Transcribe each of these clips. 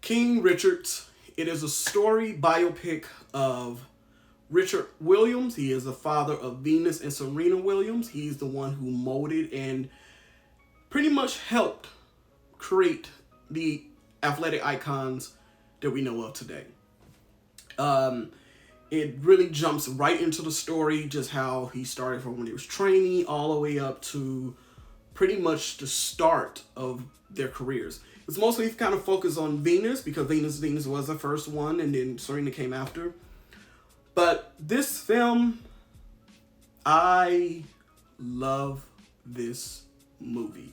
King Richard. It is a story biopic of Richard Williams. He is the father of Venus and Serena Williams. He's the one who molded and pretty much helped create the athletic icons that we know of today. It really jumps right into the story, just how he started from when he was training all the way up to pretty much the start of their careers. It's mostly kind of focused on Venus because Venus was the first one, and then Serena came after. But this film, I love this movie.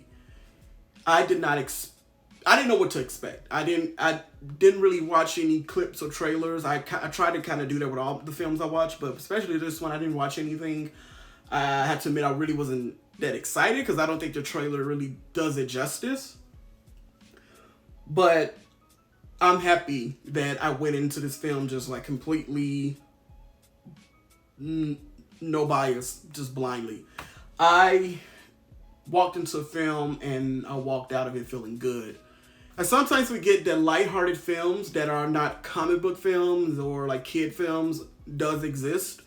I didn't know what to expect. I didn't really watch any clips or trailers. I tried to kind of do that with all the films I watch, but especially this one, I didn't watch anything. I have to admit, I really wasn't that excited because I don't think the trailer really does it justice. But I'm happy that I went into this film just like completely no bias, just blindly. I walked into a film and I walked out of it feeling good. And sometimes we get the lighthearted films that are not comic book films or like kid films does exist.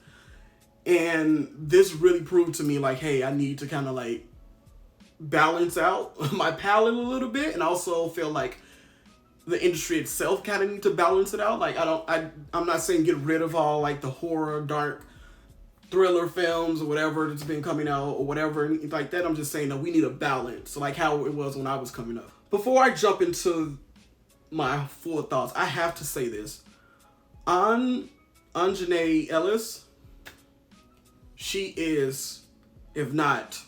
And this really proved to me like, hey, I need to kind of like balance out my palette a little bit, and also feel like the industry itself kind of need to balance it out. Like I'm not saying get rid of all like the horror, dark thriller films or whatever that's been coming out or whatever like that. I'm just saying that we need a balance, like how it was when I was coming up. Before I jump into my full thoughts, I have to say this. Anjanae Ellis, she is, if not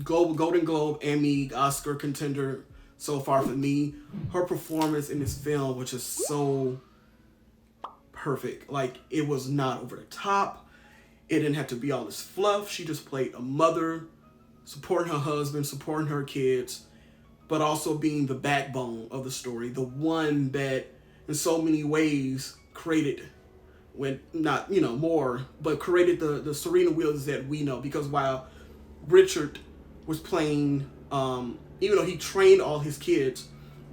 Golden Globe, Emmy, Oscar contender so far for me. Her performance in this film was just so perfect. Like, it was not over the top. It didn't have to be all this fluff. She just played a mother, supporting her husband, supporting her kids, but also being the backbone of the story. The one that in so many ways created, when not, more, but created the Serena Williams that we know. Because while Richard was playing, even though he trained all his kids,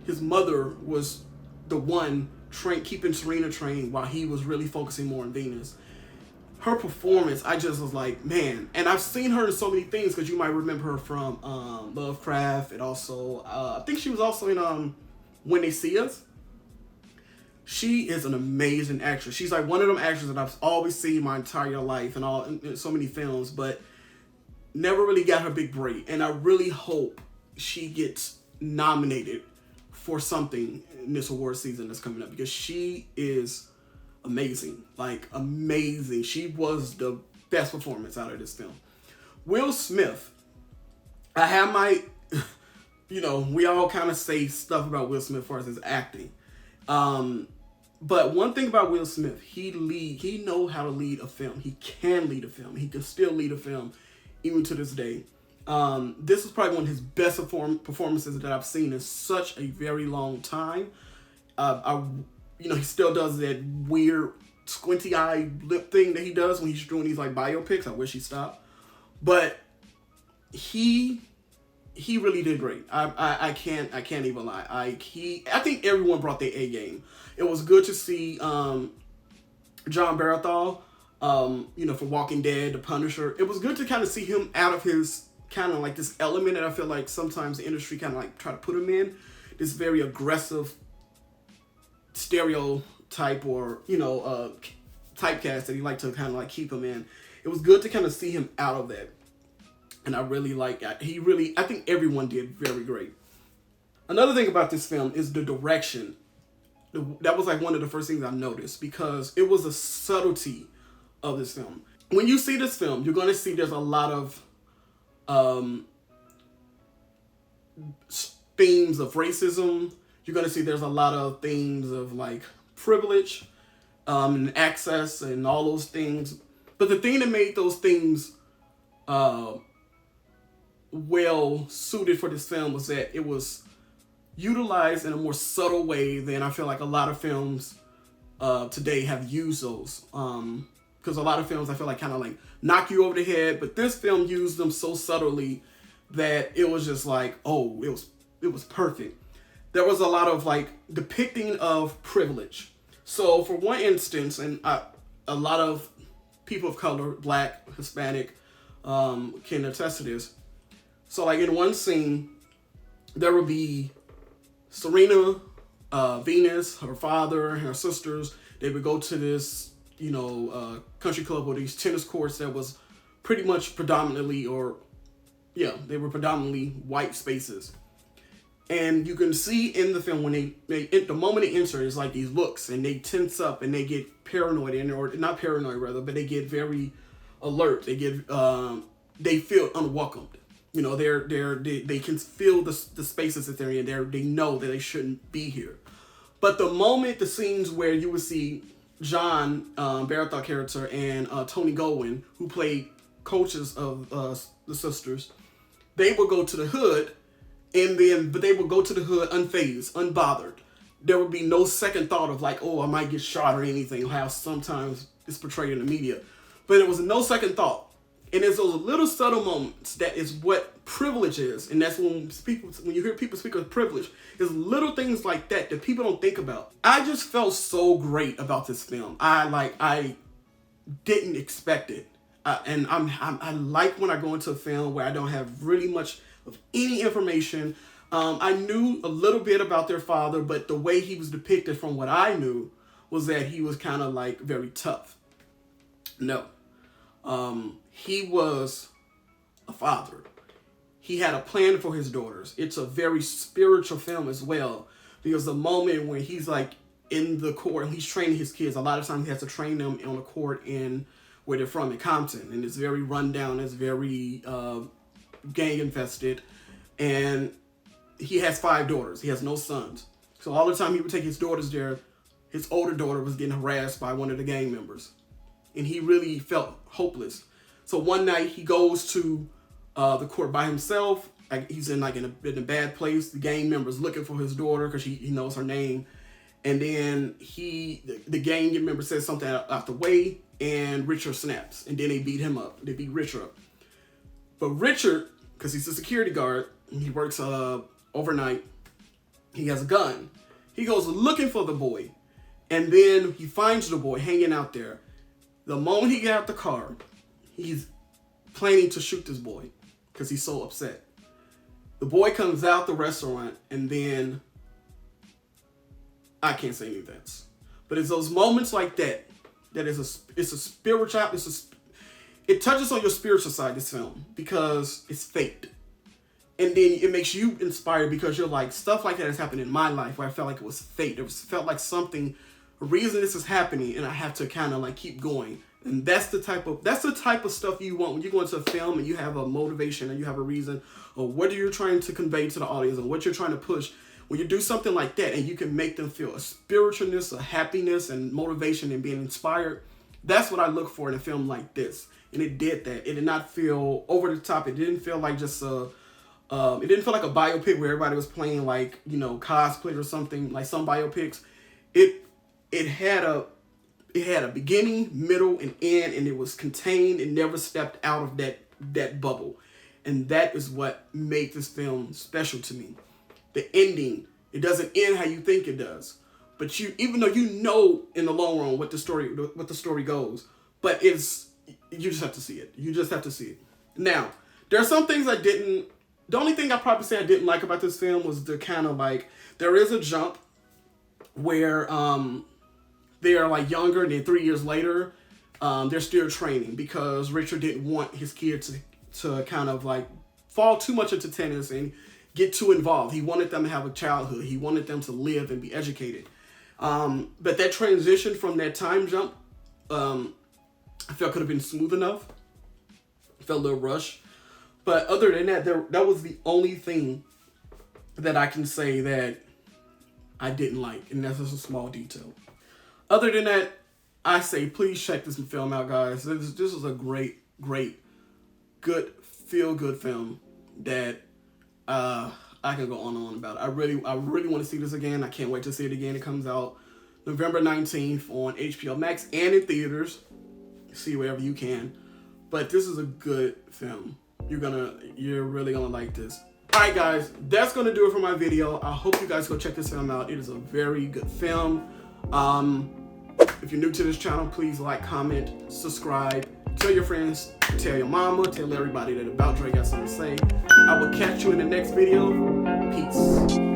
his mother was the one keeping Serena trained while he was really focusing more on Venus. Her performance, I just was like, man. And I've seen her in so many things, because you might remember her from Lovecraft, and also, I think she was also in When They See Us. She is an amazing actress. She's like one of them actors that I've always seen my entire life in so many films, but never really got her big break. And I really hope she gets nominated for something in this award season that's coming up, because she is amazing. Like, amazing. She was the best performance out of this film. Will Smith, I have my, we all kind of say stuff about Will Smith as far as his acting. But one thing about Will Smith, he knows how to lead a film. He can lead a film. He can still lead a film even to this day. This is probably one of his best performances that I've seen in such a very long time. He still does that weird squinty eye lip thing that he does when he's doing these like biopics. I wish he stopped, but he really did great. I can't even lie. I think everyone brought their A game. It was good to see John Bernthal, for Walking Dead, The Punisher. It was good to kind of see him out of his kind of like this element that I feel like sometimes the industry kind of like try to put him in, this very aggressive stereotype or typecast that he like to kind of like keep him in. It was good to kind of see him out of that, and I really like I think everyone did very great. Another thing about this film is the direction. That was like one of the first things I noticed, because it was a subtlety of this film. When you see this film, you're going to see there's a lot of themes of racism. You're going to see there's a lot of themes of like privilege and access and all those things. But the thing that made those things well suited for this film was that it was utilized in a more subtle way than I feel like a lot of films today have used those. Because a lot of films I feel like kind of like knock you over the head, but this film used them so subtly that it was just like, oh, it was perfect. There was a lot of like depicting of privilege. So for one instance, and a lot of people of color, Black, Hispanic, can attest to this. So like in one scene, there would be Serena, Venus, her father, and her sisters. They would go to this, country club or these tennis courts that was pretty much predominantly, they were predominantly white spaces. And you can see in the film when the moment they enter, it's like these looks, and they tense up and they get paranoid, or not paranoid rather, but they get very alert. They feel unwelcomed. They can feel the spaces that they're in. They know that they shouldn't be here. But the moment the scenes where you would see John Baratheon character and Tony Goldwyn, who played coaches of the sisters, they would go to the hood. But they would go to the hood unfazed, unbothered. There would be no second thought of like, oh, I might get shot or anything, how sometimes it's portrayed in the media. But it was no second thought. And it's those little subtle moments that is what privilege is. And that's when you hear people speak of privilege, it's little things like that people don't think about. I just felt so great about this film. I didn't expect it. And I like when I go into a film where I don't have really much of any information. I knew a little bit about their father, but the way he was depicted from what I knew was that he was kind of like very tough. No. He was a father. He had a plan for his daughters. It's a very spiritual film as well, because the moment when he's like in the court and he's training his kids, a lot of times he has to train them on a court in where they're from, in Compton, and it's very rundown, it's very gang infested, and he has 5 daughters. He has no sons. So all the time he would take his daughters there, his older daughter was getting harassed by one of the gang members, and he really felt hopeless. So one night he goes to the court by himself. Like he's in a bad place. The gang member's looking for his daughter because he knows her name, and then the gang member says something out the way, and Richard snaps, and then they beat him up. They beat Richard up. But Richard, because he's a security guard, he works overnight, he has a gun. He goes looking for the boy, and then he finds the boy hanging out there. The moment he gets out the car, he's planning to shoot this boy because he's so upset. The boy comes out the restaurant, and then I can't say anything else. But it's those moments like that it's a spiritual, it touches on your spiritual side, this film, because it's fate. And then it makes you inspired because you're like, stuff like that has happened in my life where I felt like it was fate. Felt like something, a reason this is happening, and I have to kind of like keep going. And that's the type of stuff you want when you go into a film and you have a motivation and you have a reason, or what you're trying to convey to the audience and what you're trying to push. When you do something like that and you can make them feel a spiritualness, a happiness, and motivation and being inspired, that's what I look for in a film like this. And it did that. It did not feel over the top. It didn't feel like just it didn't feel like a biopic where everybody was playing like, cosplay or something, like some biopics. It had a beginning, middle, and end, and it was contained and never stepped out of that bubble. And that is what made this film special to me. The ending, it doesn't end how you think it does. But even though you know in the long run what the story goes, but you just have to see it. You just have to see it. Now, there are some things I didn't. The only thing I probably say I didn't like about this film was the kind of like, there is a jump where they are like younger, and then 3 years later, they're still training because Richard didn't want his kids to kind of like fall too much into tennis and get too involved. He wanted them to have a childhood. He wanted them to live and be educated. But that transition from that time jump, I felt could have been smooth enough. I felt a little rushed. But other than that, that was the only thing that I can say that I didn't like. And that's just a small detail. Other than that, I say please check this film out, guys. This is a great, good, feel-good film that I can go on and on about. I really want to see this again. I can't wait to see it again. It comes out November 19th on HBO Max and in theaters. See wherever you can. But this is a good film. You're really gonna like this. Alright guys, that's gonna do it for my video. I hope you guys go check this film out. It is a very good film. If you're new to this channel, please like, comment, subscribe, tell your friends, tell your mama, tell everybody that Aboutdre got something to say. I will catch you in the next video. Peace.